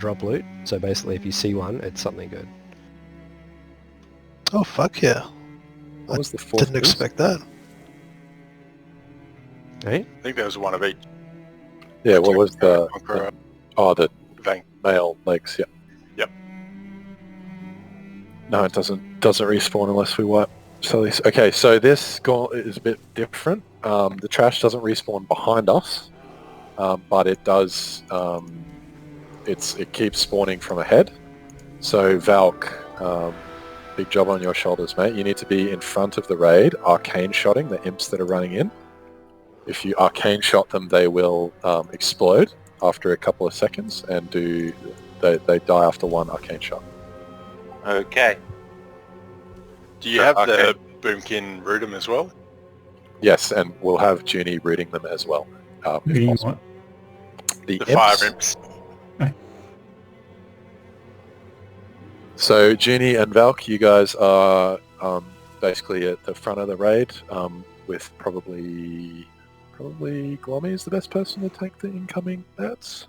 drop loot. So basically, if you see one, it's something good. Oh, fuck yeah. What was the fourth? Didn't expect that. Right? I think there was one of each. Yeah, what was the Conqueror, the male legs? Yeah. Yep. No, it doesn't respawn unless we wipe. So okay, so this gauntlet is a bit different. The trash doesn't respawn behind us, but it does. It keeps spawning from ahead. So Valk, big job on your shoulders, mate. You need to be in front of the raid, arcane shotting the imps that are running in. If you arcane shot them, they will explode after a couple of seconds and they die after one arcane shot. Okay. Do you have the Boomkin Rudum as well? Yes, and we'll have Junie rooting them as well. If Reading possible. what? The The fire imps. imps. So Junie and Valk, you guys are basically at the front of the raid with probably Glommy is the best person to take the incoming bats.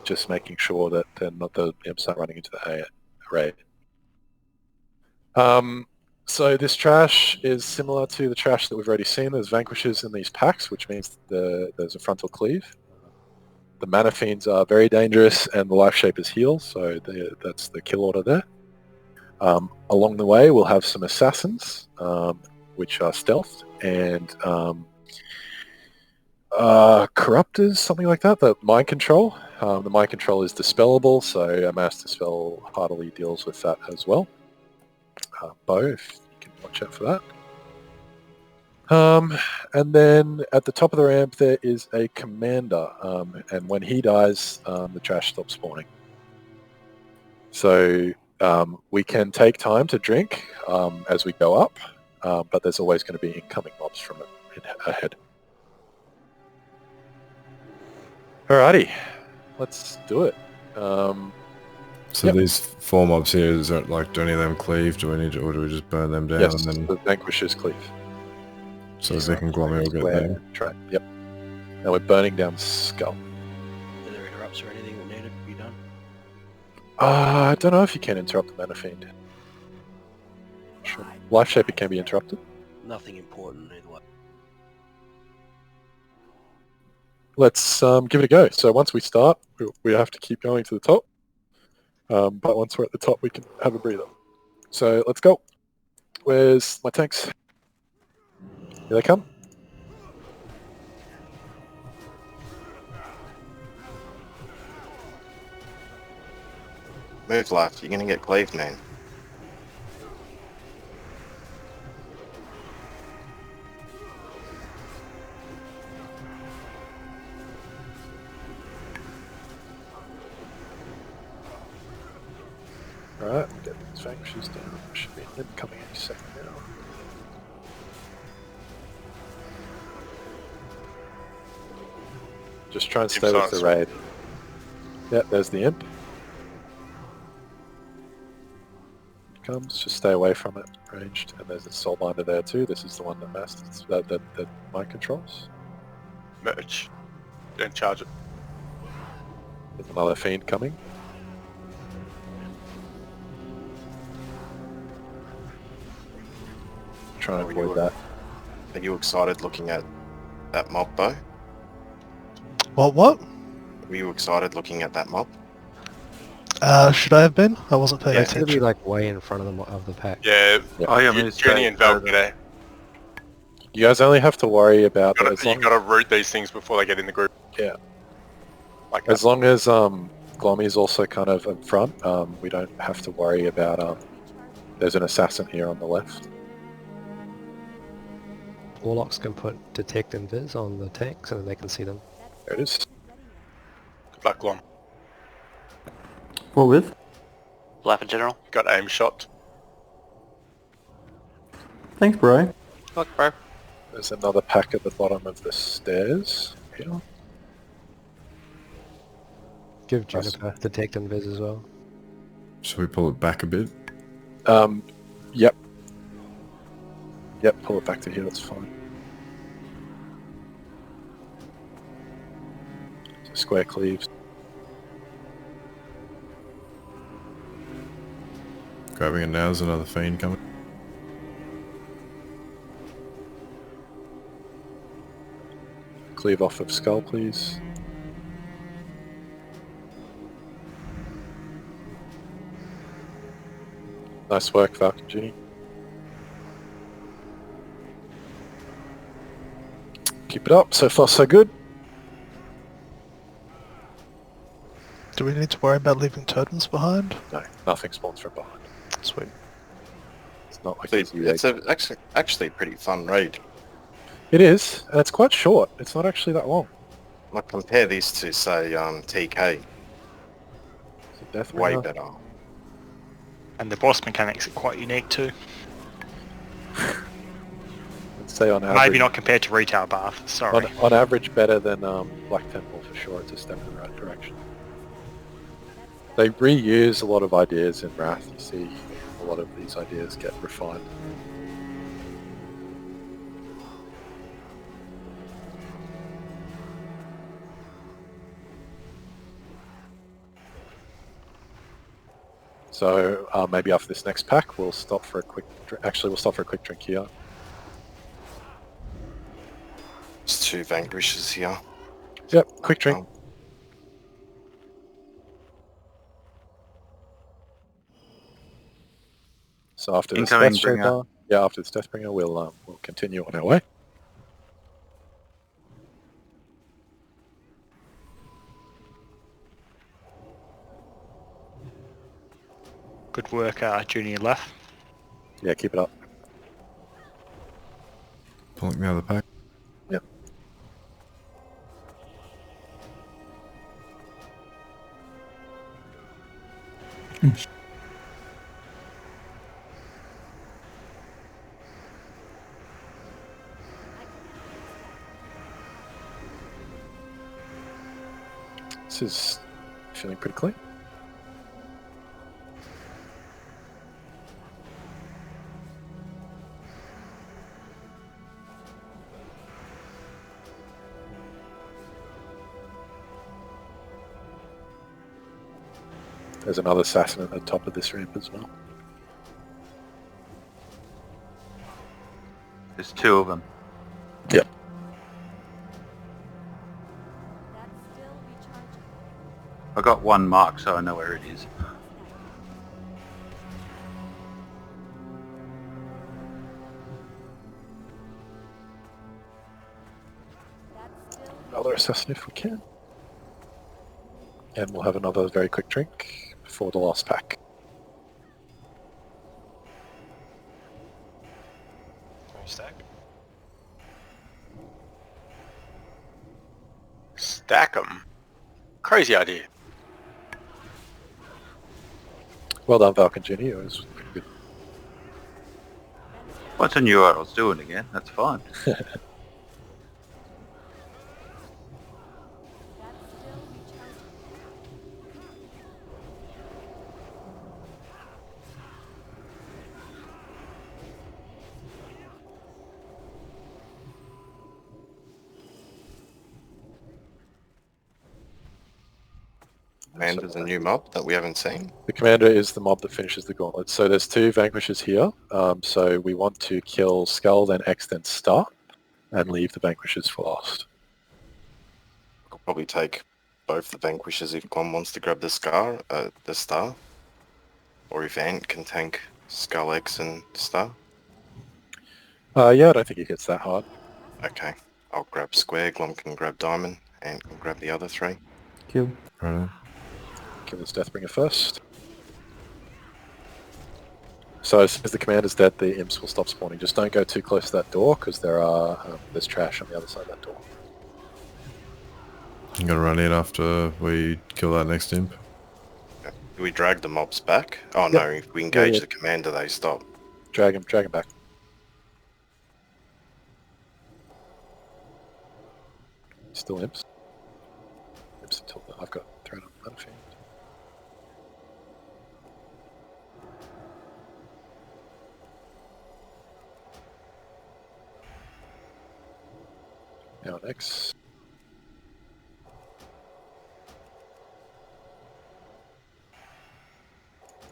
Just making sure that they're not the imps not running into the raid. So this trash is similar to the trash that we've already seen. There's vanquishes in these packs, which means there's a frontal cleave. The mana fiends are very dangerous, and the life shapers heal, so that's the kill order there. Along the way, we'll have some assassins, which are stealthed, and corruptors, something like that. The mind control. The mind control is dispellable, so a mass dispel heartily deals with that as well. Bow, if you can watch out for that. And then at the top of the ramp there is a commander, and when he dies, the trash stops spawning. So we can take time to drink as we go up, but there's always going to be incoming mobs from it ahead. Alrighty, let's do it. So these 4 mobs here, is that like, do any of them cleave? Do we need to, or do we just burn them down? Yes, And then the vanquishers cleave. so Vic and Glommy will get there. Right. Yep. Now we're burning down the skull. Are there interrupts or anything that needed to be done? I don't know if you can interrupt the mana fiend. Sure. Life shaper can be interrupted. Nothing important either way. Let's give it a go. So once we start, we have to keep going to the top. But once we're at the top, we can have a breather. So let's go. Where's my tanks? Here they come. Move left, you're gonna get cleaved, man. Alright, we'll get these vanquishes down. There should be an imp coming any second now. Just try and stay with the raid. Yep, there's the imp. Comes, just stay away from it, ranged, and there's a soulbinder there too. This is the one that that mind controls. Merch. Don't charge it. There's another fiend coming. Try and avoid that. Are you excited looking at that mob, Bo? What? Were you excited looking at that mob? Should I have been? I wasn't paying It's gonna be attention. like way in front of the pack. Yeah. Oh yeah, Junie and Valk there. You guys only have to worry about You've got to root these things before they get in the group. Yeah. Like that. As long as Glommy's also kind of in front, we don't have to worry about there's an assassin here on the left. Warlocks can put detect and vis on the tanks, and then they can see them. There it is. Good luck, Glom. What with? Laugh in general. Got aim shot. Thanks, bro. Look, bro. There's another pack at the bottom of the stairs here. Give Juniper detect and vis as well. Should we pull it back a bit? Yep. Yep, pull it back to here, that's fine. So square cleaves. Grabbing it now, there's another fiend coming. Cleave off of skull, please. Nice work, Falcon Genie. Keep it up. So far, so good. Do we need to worry about leaving totems behind? No, nothing spawns from behind. Sweet. It's not like It's actually a pretty fun raid. It is, and it's quite short. It's not actually that long. Like compare these to say TK, It's a death way bringer. better. And the boss mechanics are quite unique too. I'd say on average, Maybe not compared to Retail Bath, sorry. on average better than Black Temple for sure. It's a step in the right direction. They reuse a lot of ideas in Wrath. You see a lot of these ideas get refined. So maybe after this next pack, we'll stop for a quick. Actually, we'll stop for a quick drink here. There's 2 vanquishes here. Yep, quick drink. So after this Incoming Deathbringer, bringer. yeah, after this Deathbringer, we'll continue on our way. Good work, Junior left. Yeah, keep it up. Pulling the other pack. Yep. This is feeling pretty clean. There's another assassin at the top of this ramp as well. There's 2 of them. Yep. I got 1 mark, so I know where it is. Another assassin if we can. And we'll have another very quick drink before the last pack. Stack. Stack 'em. Crazy idea. Well done, Falcon Genie. It was pretty good. Once I knew what I was doing again, that's fine. And there's a new mob that we haven't seen. The commander is the mob that finishes the gauntlet. So there's 2 vanquishes here. So we want to kill Skull, then X, then Star, and leave the vanquishes for last. Could probably take both the vanquishes if Glom wants to grab the star, or if Ant can tank Skull X and Star. Yeah, I don't think it gets that hard. Okay, I'll grab Square. Glom can grab Diamond, and can grab the other 3. Kill. Right. Kill this Deathbringer first. So as soon as the commander's dead, the imps will stop spawning. Just don't go too close to that door, because there's trash on the other side of that door. I'm gonna run in after we kill that next imp. Do we drag the mobs back? Oh no, if we engage yeah. the commander, they stop. Drag him back. Still imps. Imps until I've got thrown on the battlefield. Now next.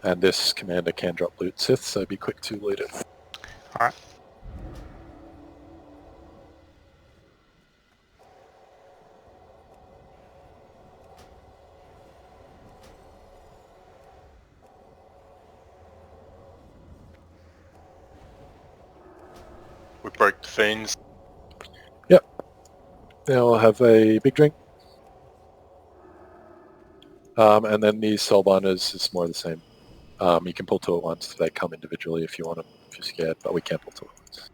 And this commander can drop loot Sith, so be quick to loot it. Alright. We broke the Fiends. Now I'll have a big drink. And then these Soulbinders is more of the same. You can pull 2 at once. They come individually if you want them, if you're scared, but we can't pull 2 at once.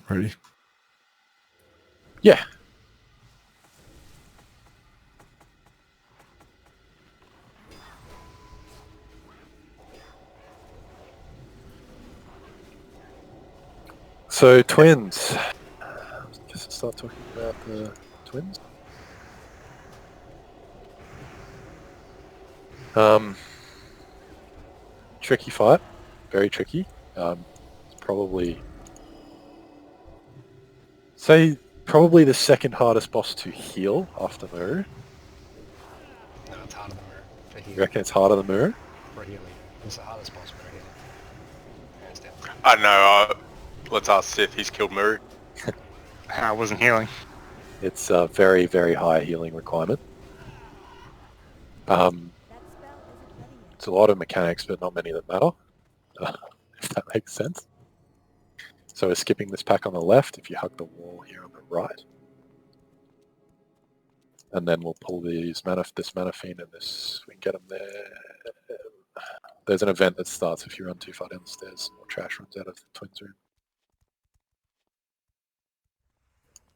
Ready? Yeah. So, twins. Let's start talking about the twins. Tricky fight. Very tricky. It's probably... Say, probably the second hardest boss to heal after Mirror. No, it's harder than Mirror for You healing. reckon it's harder than Mirror? For healing. It's the hardest boss for healing. Hands down. I don't know, let's ask Sith, he's killed Muru. I wasn't healing. It's a very, very high healing requirement. It's a lot of mechanics, but not many that matter, if that makes sense. So we're skipping this pack on the left, if you hug the wall here on the right. And then we'll pull this mana fiend and this, we can get them there. There's an event that starts if you run too far down the stairs, or trash runs out of the twins room.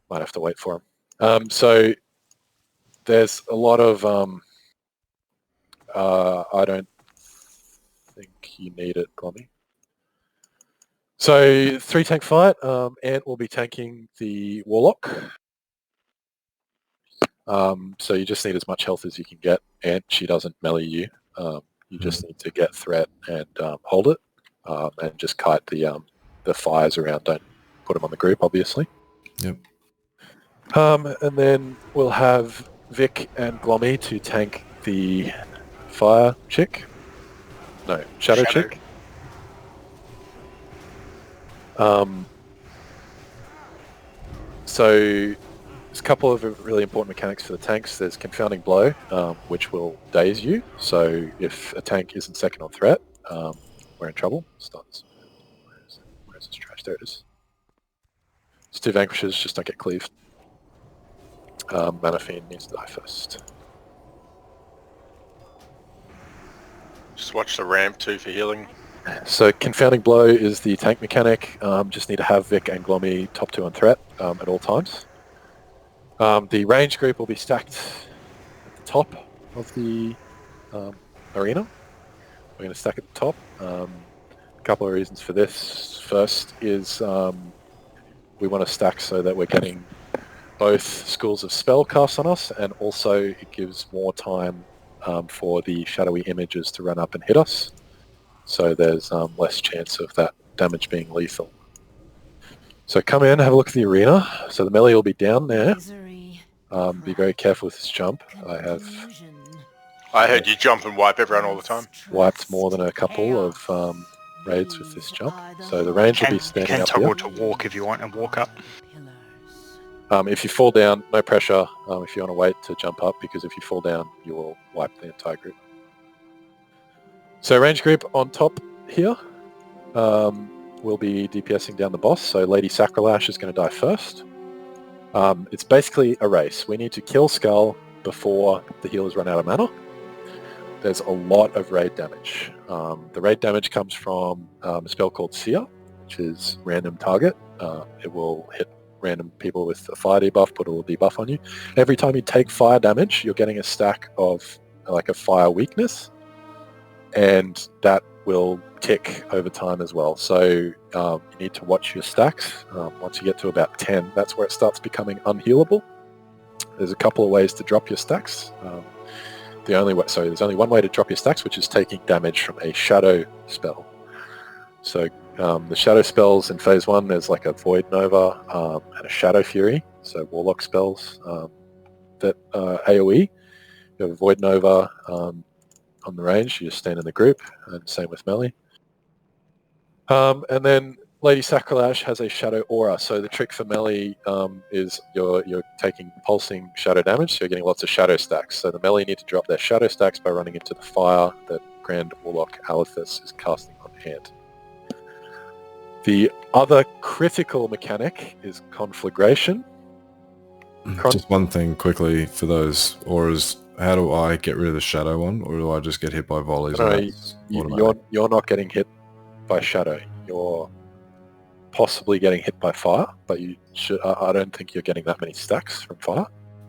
Might have to wait for them. So there's a lot of, I don't think you need it, Glommy. So 3 tank fight, Ant will be tanking the Warlock. So you just need as much health as you can get. Ant, she doesn't melee you. You just need to get threat and hold it, and just kite the fires around. Don't put them on the group, obviously. Yep. And then we'll have Vic and Glommy to tank the fire chick. No, shadow chick. So there's a couple of really important mechanics for the tanks. There's Confounding Blow, which will daze you. So if a tank isn't second on threat, we're in trouble. Where's this trash? There it is. It's 2 vanquishes, just don't get cleaved. Mana Fiend needs to die first. Just watch the ramp too for healing. So Confounding Blow is the tank mechanic. Just need to have Vic and Glommy top 2 on threat at all times. The range group will be stacked at the top of the arena. We're going to stack at the top. A couple of reasons for this. First is we want to stack so that we're getting both schools of spell cast on us, and also it gives more time for the shadowy images to run up and hit us. So there's less chance of that damage being lethal. So come in, have a look at the arena. So the melee will be down there. Be very careful with this jump. I heard you jump and wipe everyone all the time. Wiped more than a couple of raids with this jump. So the range will be You standing can up here. toggle to walk if you want and walk up. If you fall down, no pressure if you want to wait to jump up, because if you fall down, you will wipe the entire group. So range group on top here will be DPSing down the boss. So Lady Sacrilash is going to die first. It's basically a race. We need to kill Skull before the healers run out of mana. There's a lot of raid damage. The raid damage comes from a spell called Seer, which is random target. It will hit random people with a fire debuff, put a little debuff on you. Every time you take fire damage, you're getting a stack of like a fire weakness, and that will tick over time as well. So you need to watch your stacks. Once you get to about 10, that's where it starts becoming unhealable. There's a couple of ways to drop your stacks. There's only one way to drop your stacks, which is taking damage from a shadow spell. So the shadow spells in phase 1, there's like a Void Nova and a Shadow Fury, so Warlock spells. that AoE. You have a Void Nova on the range, you just stand in the group, and same with melee. And then Lady Sacrilege has a Shadow Aura, so the trick for melee is you're taking pulsing shadow damage, so you're getting lots of shadow stacks. So the melee need to drop their shadow stacks by running into the fire that Grand Warlock Alethus is casting on hand. The other critical mechanic is Conflagration. Just one thing quickly for those auras. How do I get rid of the shadow one, or do I just get hit by volleys? No, and that's automatic? you're not getting hit by shadow. You're possibly getting hit by fire, but you should. I don't think you're getting that many stacks from fire.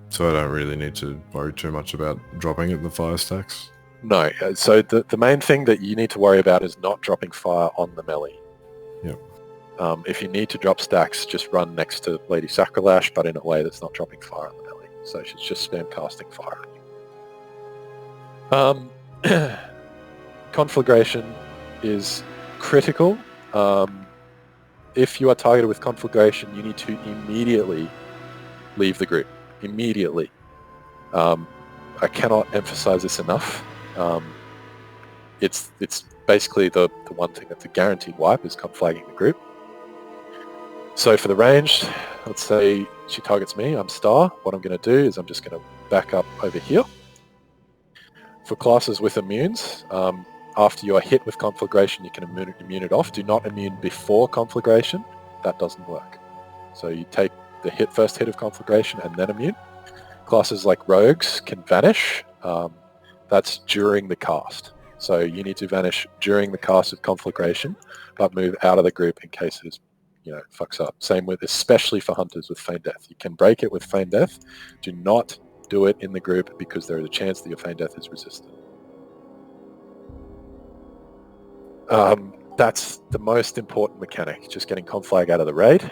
So I don't really need to worry too much about dropping it in the fire stacks? No. So the main thing that you need to worry about is not dropping fire on the melee. Yep. If you need to drop stacks, just run next to Lady Sacrilege, but in a way that's not dropping fire on the melee. So she's just spam casting fire. Conflagration is critical. If you are targeted with Conflagration, you need to immediately leave the group. Immediately. I cannot emphasize this enough. It's basically the one thing that's a guaranteed wipe is conflagging the group. So for the ranged, let's say she targets me, I'm Star. What I'm going to do is I'm just going to back up over here. For classes with immunes, after you are hit with Conflagration, you can immune it off. Do not immune before Conflagration. That doesn't work. So you take the first hit of Conflagration and then immune. Classes like Rogues can vanish. That's during the cast. So you need to vanish during the cast of Conflagration, but move out of the group in case it fucks up. Same with, especially for Hunters with Feign Death. You can break it with Feign Death. Do not do it in the group because there is a chance that your Feign Death is resisted. That's the most important mechanic, just getting Conflag out of the raid.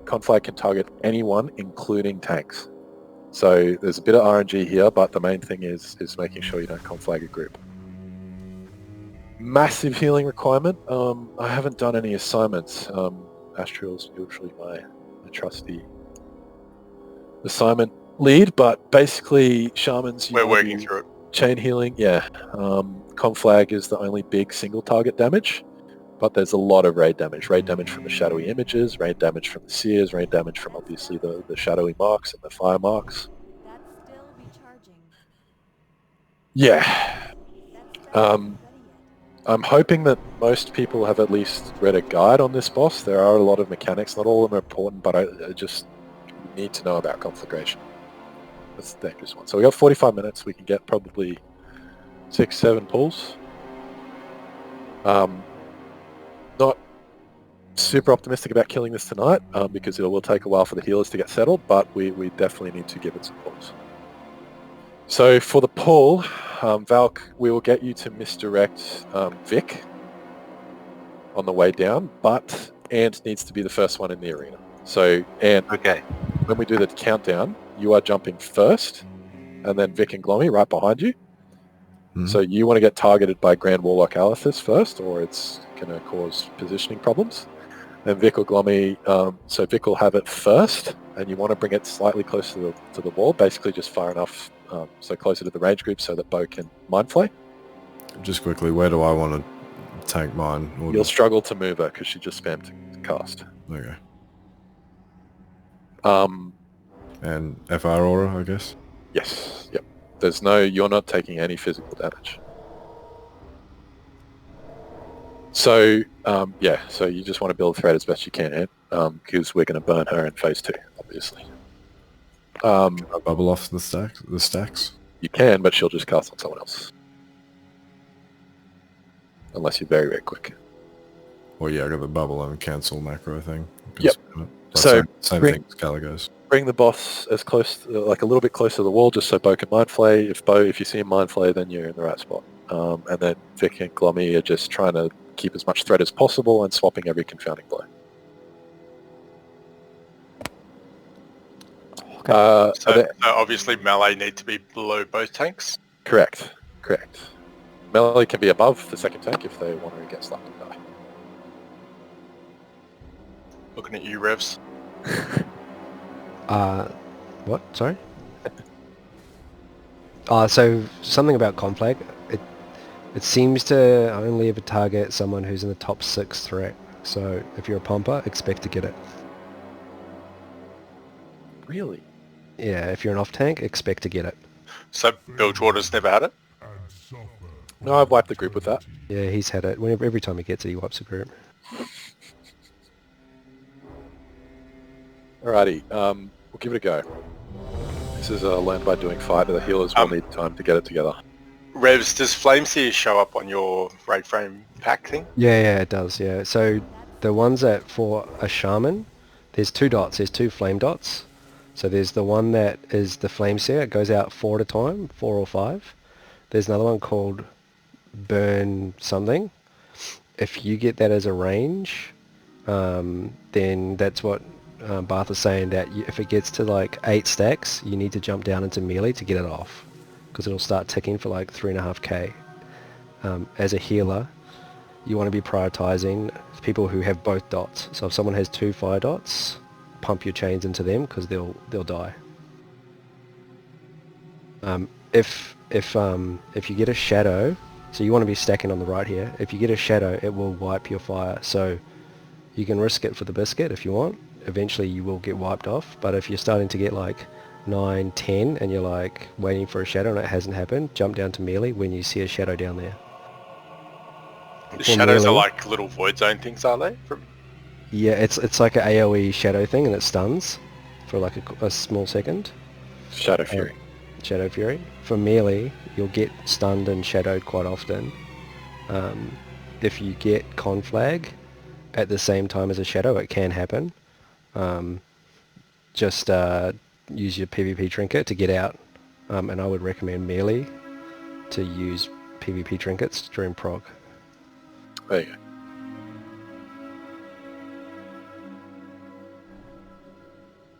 Conflag can target anyone, including tanks. So there's a bit of RNG here, but the main thing is making sure you don't Conflag a group. Massive healing requirement. I haven't done any assignments. Astriel's usually my trusty assignment lead, but basically shamans... We're working through it. Chain healing, yeah. Conflag is the only big single target damage, but there's a lot of raid damage. Raid damage from the shadowy images, raid damage from the seers, raid damage from obviously the shadowy marks and the fire marks. That's still recharging. Yeah. I'm hoping that most people have at least read a guide on this boss. There are a lot of mechanics. Not all of them are important, but I just need to know about Conflagration. That's the dangerous one. So we got 45 minutes. We can get probably 6-7 pulls. Not super optimistic about killing this tonight because it will take a while for the healers to get settled, but we definitely need to give it some pulls. So for the pull, Valk, we will get you to misdirect Vic on the way down, but Ant needs to be the first one in the arena. So Ant, Okay. when we do the countdown, you are jumping first, and then Vic and Glommy right behind you. Mhm. So you want to get targeted by Grand Warlock Alethus first, or it's going to cause positioning problems. Then Vic or Glommy, so Vic will have it first, and you want to bring it slightly closer to the wall, basically just far enough, so closer to the range group so that Bo can mind flay. Just quickly, where do I want to tank mine? Or You'll struggle to move her because she just spammed to cast. Okay. Um, And FR aura, I guess? yes, yep. You're not taking any physical damage. So, so you just want to build thread as best you can, because we're going to burn her in phase 2, obviously. Can I bubble off the stacks? You can, but she'll just cast on someone else. Unless you're very, very quick. Well, yeah, I got the bubble and cancel macro thing. Yep. That's So, same bring- thing as Caligos. Bring the boss as close, like a little bit closer to the wall, just so Bo can mind flay. If you see him mind flay, then you're in the right spot. And then Vic and Glommy are just trying to keep as much thread as possible and swapping every confounding blow. So obviously melee need to be below both tanks. Correct. Melee can be above the second tank if they want to get slapped and die. Looking at you, Revs. What? Sorry? So something about conflag. It seems to only ever target someone who's in the top 6 threat. So if you're a pomper, expect to get it. Really? Yeah, if you're an off tank, expect to get it. So Bilgewater's never had it? No, I've wiped the group with that. Yeah, he's had it. Every time he gets it, he wipes the group. Alrighty, we'll give it a go. This is a learn by doing fight. The healers will need time to get it together. Revs, does Flameseer show up on your raid frame pack thing? Yeah, it does, yeah. So the ones that for a shaman, there's 2 dots. There's 2 flame dots. So there's the one that is the flame seer. It goes out 4 at a time, 4 or 5. There's another one called burn something. If you get that as a range, then that's what Barth is saying, that if it gets to like 8 stacks, you need to jump down into melee to get it off, because it'll start ticking for like 3.5k. As a healer, you want to be prioritizing people who have both dots. So if someone has 2 fire dots, pump your chains into them, because they'll die. If you get a shadow, so you want to be stacking on the right here. If you get a shadow, it will wipe your fire. So you can risk it for the biscuit if you want. Eventually you will get wiped off. But if you're starting to get like 9, 10, and you're like waiting for a shadow and it hasn't happened, jump down to melee when you see a shadow down there. The shadows are like little void zone things, are they? Yeah, it's like an AoE shadow thing, and it stuns for like a small second. Shadow Fury. Shadow Fury. For melee, you'll get stunned and shadowed quite often. If you get conflag at the same time as a shadow, it can happen. Just use your PvP trinket to get out, and I would recommend melee to use PvP trinkets during prog. There you go.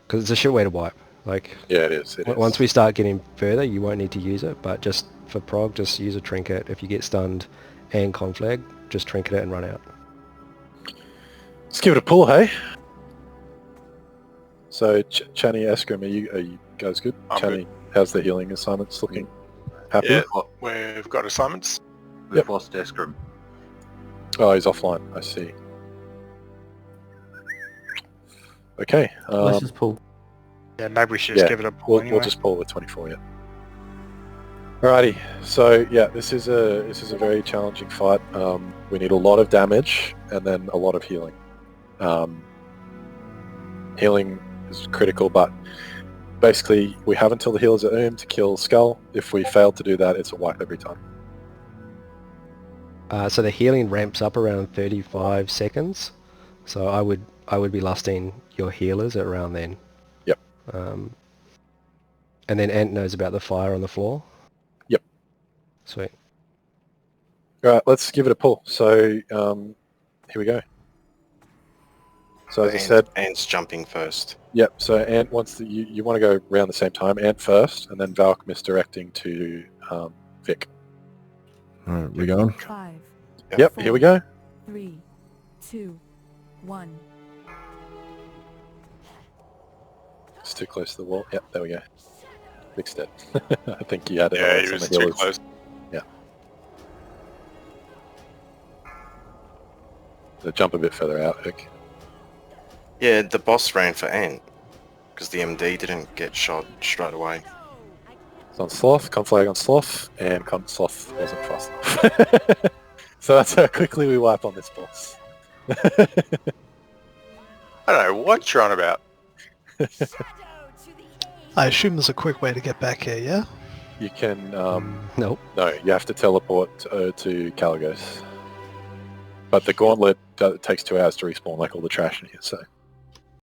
Because it's a shit way to wipe. Like, yeah, it is. Once we start getting further, you won't need to use it, but just for prog, just use a trinket. If you get stunned and conflag, just trinket it and run out. Let's give it a pull, hey? So, Channy, Eskrim, are you guys good? Channy, how's the healing assignments looking? Happy? Yeah, we've got assignments. We've lost Eskrim. Oh, he's offline. I see. Okay. Let's just pull. Yeah, maybe we should just give it a pull anyway. We'll just pull with 24, yeah. Alrighty, so yeah, this is a very challenging fight. We need a lot of damage and then a lot of healing. Healing is critical, but basically we have until the healers are to kill Skull. If we fail to do that, it's a wipe every time. So the healing ramps up around 35 seconds. So I would be lusting your healers at around then. Yep. And then Ant knows about the fire on the floor. Yep. Sweet. Alright, let's give it a pull. So here we go. So as I said, Ant's jumping first. Yep. So Ant wants you want to go around the same time. Ant first, and then Valk misdirecting to Vic. All right, we going? 5. Yep. 4, Here we go. 3, 2, 1. It's too close to the wall. Yep. There we go. Vic's dead. I think he had it. Yeah, he was too close. Yeah. So jump a bit further out, Vic. Yeah, the boss ran for Ant because the MD didn't get shot straight away. It's on Sloth, conflag on Sloth, and Sloth wasn't fast enough. So that's how quickly we wipe on this boss. I don't know what you're on about. I assume there's a quick way to get back here, yeah? You can... Nope. No, you have to teleport to Caligos. But the Gauntlet takes 2 hours to respawn, like all the trash in here, so...